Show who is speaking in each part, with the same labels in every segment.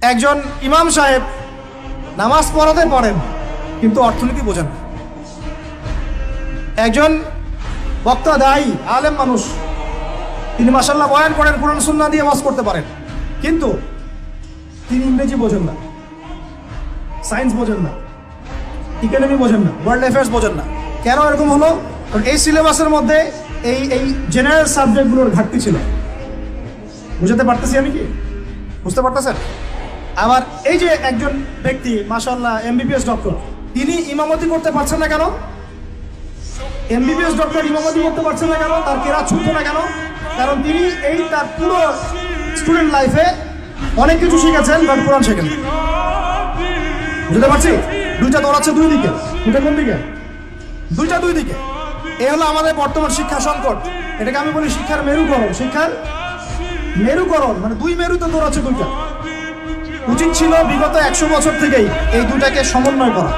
Speaker 1: একজন ইমাম সাহেব নামাজ পড়াতে পারেন কিন্তু অর্থনীতি বোঝেন না। একজন বক্তা দায়ী আলেম মানুষ, তিনি মাশাআল্লাহ বয়ান করেন, কোরআন সুন্নাহ দিয়ে ওয়াজ করতে পারেন, কিন্তু তিনি ইংরেজি বোঝেন না, সায়েন্স বোঝেন না, ইকোনমি বোঝেন না, ওয়ার্ল্ড অ্যাফেয়ার্স বোঝেন না। কেন এরকম হলো? কারণ এই সিলেবাসের মধ্যে এই জেনারেল সাবজেক্টগুলোর ঘাটতি ছিল। বুঝতে পারতেছি আমি কি? বুঝতে পারতেছেন? আবার এই যে একজন ব্যক্তি মাশাআল্লাহ এমবিবিএস ডক্টর, তিনি ইমামতি করতে পারছেন না কেন? এমবিবিএস ডক্টর ইমামতি করতে পারছেন না কেন? তার কেরাত ছুটছে না কেন? কারণ তিনি তার পুরো স্টুডেন্ট লাইফে অনেক কিছু শিখেছেন, বাট কোরআন শেখেন। বুঝতে পারছি? দুইটা দৌড়াচ্ছে দুই দিকে। দুইটা কোন দিকে? দুইটা দুই দিকে। এই হলো আমাদের বর্তমান শিক্ষা সংকট। এটাকে আমি বলি শিক্ষার মেরুকরণ। শিক্ষার মেরুকরণ মানে দুই মেরুতে দৌড়াচ্ছে দুইটা। উচিত ছিল বিগত 100 বছর থেকেই এই দুটাকে সমন্বয় করা।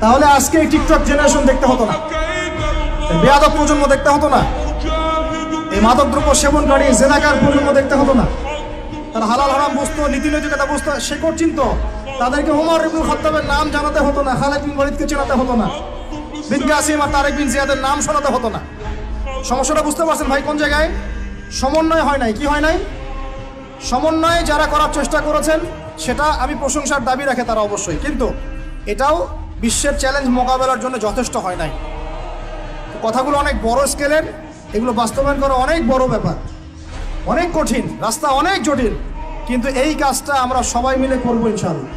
Speaker 1: তাহলে আজকে এই টিকটক জেনারেশন দেখতে হতো না, বেয়াদব প্রজন্ম দেখতে হতো না, এই মাদকদ্রব্য সেবনকারী জেনাকার প্রজন্ম দেখতে হতো না। তারা হালাল হারাম বুঝতো, নীতি নৈতিকতা বুঝতো, শেকড় চিনতো। তাদেরকে ওমর ইবনুল খাত্তাবের নাম জানাতে হতো না, খালিদ বিন ওয়ালিদকে চেনাতে হতো না, বিন কাসিম আর তারেক বিন জিয়াদের নাম শোনাতে হতো না। সমস্যাটা বুঝতে পারছেন ভাই? কোন জায়গায় সমন্বয় হয় নাই? কি হয় নাই? সমন্বয় যারা করার চেষ্টা করেছেন সেটা আমি প্রশংসার দাবি রাখে তারা অবশ্যই, কিন্তু এটাও বিশ্বের চ্যালেঞ্জ মোকাবেলার জন্য যথেষ্ট হয় নাই। কথাগুলো অনেক বড় স্কেলের, এগুলো বাস্তবায়ন করা অনেক বড় ব্যাপার, অনেক কঠিন, রাস্তা অনেক জটিল, কিন্তু এই কাজটা আমরা সবাই মিলে করবো ইনশাআল্লাহ।